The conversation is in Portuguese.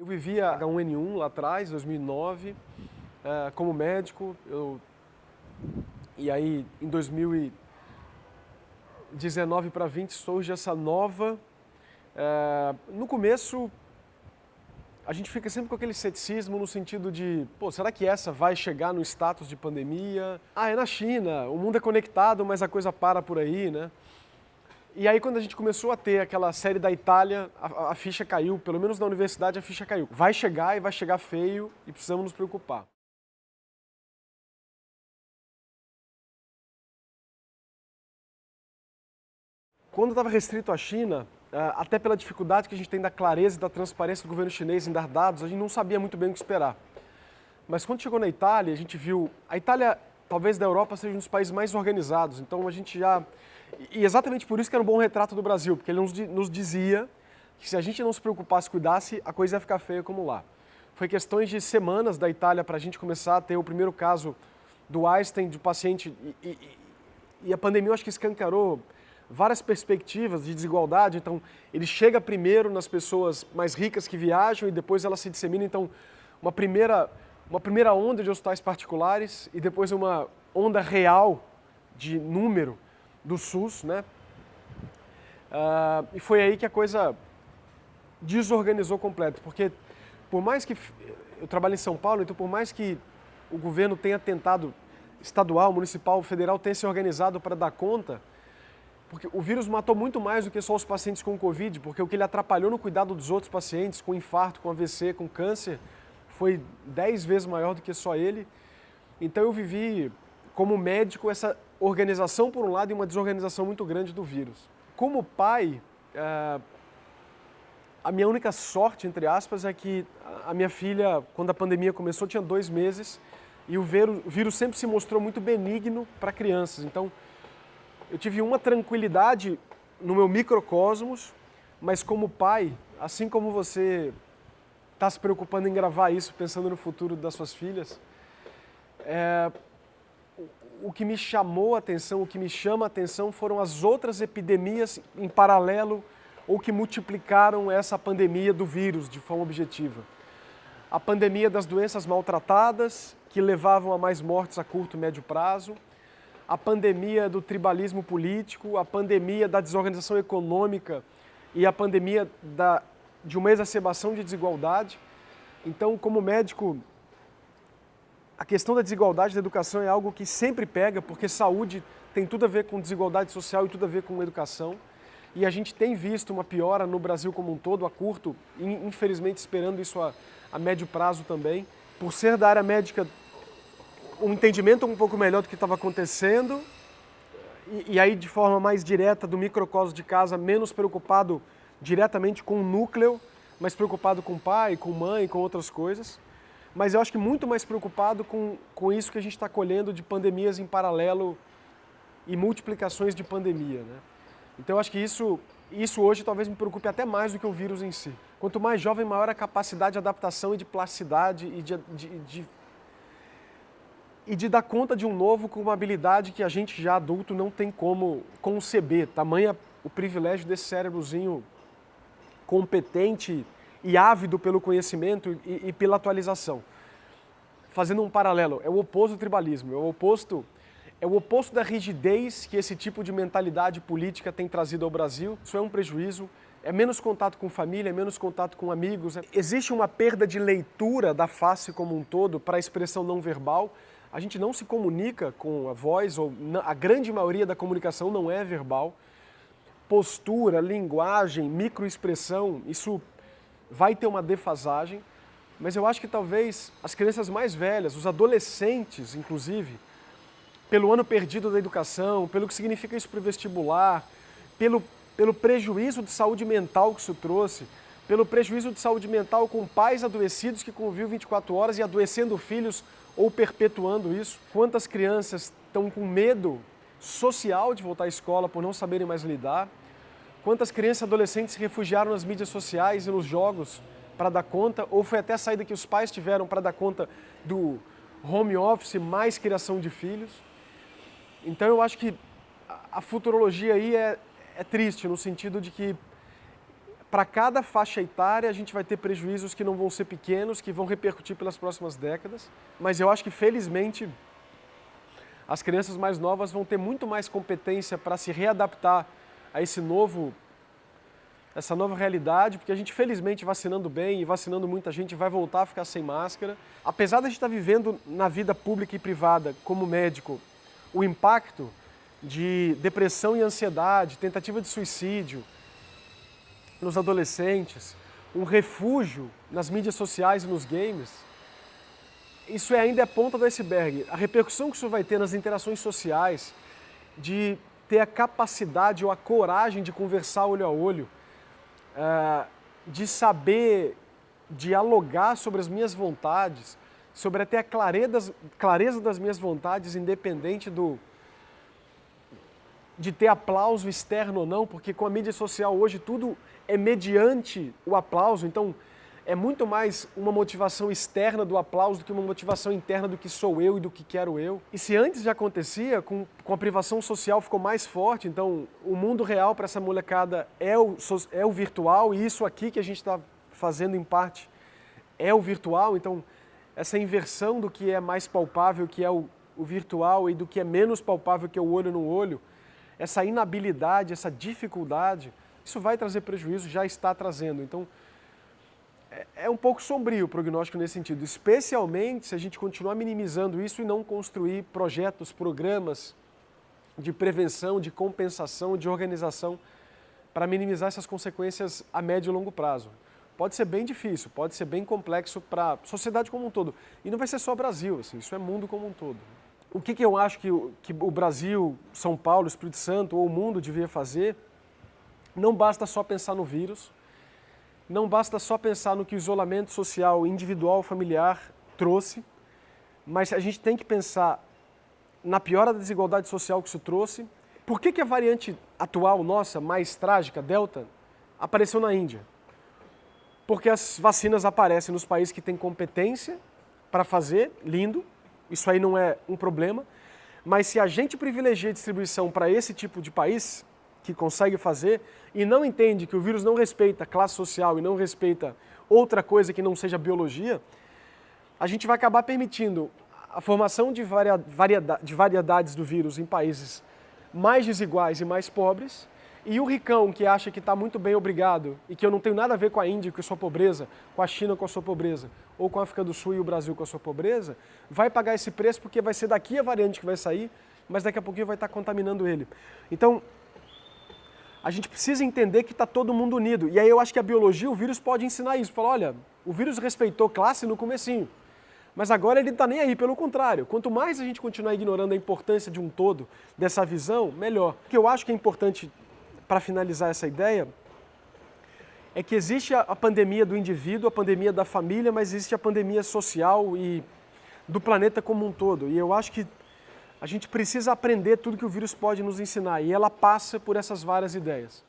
Eu vivia H1N1 lá atrás, 2009, como médico. E aí, em 2019 para 20, surge essa nova. No começo, a gente fica sempre com aquele ceticismo no sentido de, pô, será que essa vai chegar no status de pandemia? É na China, o mundo é conectado, mas a coisa para por aí, né? E aí, quando a gente começou a ter aquela série da Itália, a ficha caiu, pelo menos na universidade a ficha caiu. Vai chegar e vai chegar feio e precisamos nos preocupar. Quando estava restrito à China, até pela dificuldade que a gente tem da clareza e da transparência do governo chinês em dar dados, a gente não sabia muito bem o que esperar. Mas quando chegou na Itália, a gente viu... A Itália, talvez da Europa, seja um dos países mais organizados. Então a gente já... E exatamente por isso que era um bom retrato do Brasil, porque ele nos dizia que se a gente não se preocupasse, cuidasse, a coisa ia ficar feia como lá. Foi questões de semanas da Itália para a gente começar a ter o primeiro caso do Einstein, de paciente... E a pandemia, eu acho que escancarou várias perspectivas de desigualdade. Então, ele chega primeiro nas pessoas mais ricas que viajam e depois ela se dissemina. Então, uma primeira onda de hospitais particulares e depois uma onda real de número do SUS, né? E foi aí que a coisa desorganizou completo, porque por mais que eu trabalho em São Paulo, então por mais que o governo tenha tentado, estadual, municipal, federal, tenha se organizado para dar conta, porque o vírus matou muito mais do que só os pacientes com Covid, porque o que ele atrapalhou no cuidado dos outros pacientes, com infarto, com AVC, com câncer, foi 10 vezes maior do que só ele. Então eu vivi, como médico, essa organização por um lado e uma desorganização muito grande do vírus. Como pai, a minha única sorte, entre aspas, é que a minha filha, quando a pandemia começou, tinha 2 meses e o vírus sempre se mostrou muito benigno para crianças. Então, eu tive uma tranquilidade no meu microcosmos, mas como pai, assim como você está se preocupando em gravar isso, pensando no futuro das suas filhas, o que me chamou a atenção, o que me chama a atenção foram as outras epidemias em paralelo ou que multiplicaram essa pandemia do vírus de forma objetiva. A pandemia das doenças maltratadas, que levavam a mais mortes a curto e médio prazo, a pandemia do tribalismo político, a pandemia da desorganização econômica e a pandemia de uma exacerbação de desigualdade. Então, como médico, a questão da desigualdade da educação é algo que sempre pega, porque saúde tem tudo a ver com desigualdade social e tudo a ver com educação. E a gente tem visto uma piora no Brasil como um todo, a curto, e infelizmente esperando isso a médio prazo também. Por ser da área médica, um entendimento um pouco melhor do que estava acontecendo, e aí de forma mais direta do microcosmo de casa, menos preocupado diretamente com o núcleo, mas preocupado com o pai, com mãe, com outras coisas. Mas eu acho que muito mais preocupado com isso que a gente está colhendo de pandemias em paralelo e multiplicações de pandemia, né? Então eu acho que isso hoje talvez me preocupe até mais do que o vírus em si. Quanto mais jovem, maior a capacidade de adaptação e de plasticidade e de dar conta de um novo com uma habilidade que a gente já adulto não tem como conceber. Tamanha o privilégio desse cérebrozinho competente e ávido pelo conhecimento e pela atualização. Fazendo um paralelo, é o oposto do tribalismo, é o oposto da rigidez que esse tipo de mentalidade política tem trazido ao Brasil. Isso é um prejuízo, é menos contato com família, é menos contato com amigos. Existe uma perda de leitura da face como um todo para a expressão não verbal. A gente não se comunica com a voz, ou a grande maioria da comunicação não é verbal. Postura, linguagem, microexpressão, isso vai ter uma defasagem, mas eu acho que talvez as crianças mais velhas, os adolescentes, inclusive, pelo ano perdido da educação, pelo que significa isso para o vestibular, pelo prejuízo de saúde mental que isso trouxe, pelo prejuízo de saúde mental com pais adoecidos que convivem 24 horas e adoecendo filhos ou perpetuando isso. Quantas crianças estão com medo social de voltar à escola por não saberem mais lidar? Quantas crianças e adolescentes se refugiaram nas mídias sociais e nos jogos para dar conta, ou foi até a saída que os pais tiveram para dar conta do home office mais criação de filhos? Então eu acho que a futurologia aí é triste, no sentido de que para cada faixa etária a gente vai ter prejuízos que não vão ser pequenos, que vão repercutir pelas próximas décadas, mas eu acho que felizmente as crianças mais novas vão ter muito mais competência para se readaptar a essa nova realidade, porque a gente felizmente vacinando bem e vacinando muita gente vai voltar a ficar sem máscara. Apesar de a gente estar vivendo na vida pública e privada como médico o impacto de depressão e ansiedade, tentativa de suicídio nos adolescentes, um refúgio nas mídias sociais e nos games, isso ainda é a ponta do iceberg. A repercussão que isso vai ter nas interações sociais, de ter a capacidade ou a coragem de conversar olho a olho, de saber dialogar sobre as minhas vontades, sobre até a clareza das minhas vontades, independente de ter aplauso externo ou não, porque com a mídia social hoje tudo é mediante o aplauso, então é muito mais uma motivação externa do aplauso do que uma motivação interna do que sou eu e do que quero eu. E se antes já acontecia, com a privação social ficou mais forte, então o mundo real para essa molecada é o virtual, e isso aqui que a gente está fazendo em parte é o virtual, então essa inversão do que é mais palpável, que é o virtual, e do que é menos palpável, que é o olho no olho, essa inabilidade, essa dificuldade, isso vai trazer prejuízo, já está trazendo. Então, é um pouco sombrio o prognóstico nesse sentido, especialmente se a gente continuar minimizando isso e não construir projetos, programas de prevenção, de compensação, de organização para minimizar essas consequências a médio e longo prazo. Pode ser bem difícil, pode ser bem complexo para a sociedade como um todo. E não vai ser só Brasil, assim, isso é mundo como um todo. O que eu acho que o Brasil, São Paulo, Espírito Santo ou o mundo devia fazer, não basta só pensar no vírus, não basta só pensar no que o isolamento social, individual, familiar trouxe, mas a gente tem que pensar na piora da desigualdade social que isso trouxe. Por que a variante atual nossa, mais trágica, Delta, apareceu na Índia? Porque as vacinas aparecem nos países que têm competência para fazer, lindo, isso aí não é um problema, mas se a gente privilegia a distribuição para esse tipo de país, que consegue fazer, e não entende que o vírus não respeita classe social e não respeita outra coisa que não seja biologia, a gente vai acabar permitindo a formação de variedades do vírus em países mais desiguais e mais pobres, e o ricão que acha que está muito bem obrigado e que eu não tenho nada a ver com a Índia com a sua pobreza, com a China com a sua pobreza, ou com a África do Sul e o Brasil com a sua pobreza, vai pagar esse preço porque vai ser daqui a variante que vai sair, mas daqui a pouquinho vai estar contaminando ele. Então, a gente precisa entender que está todo mundo unido. E aí eu acho que a biologia, o vírus pode ensinar isso. Falar, olha, o vírus respeitou classe no comecinho, mas agora ele não está nem aí, pelo contrário. Quanto mais a gente continuar ignorando a importância de um todo, dessa visão, melhor. O que eu acho que é importante, para finalizar essa ideia, é que existe a pandemia do indivíduo, a pandemia da família, mas existe a pandemia social e do planeta como um todo. E eu acho que a gente precisa aprender tudo que o vírus pode nos ensinar, e ela passa por essas várias ideias.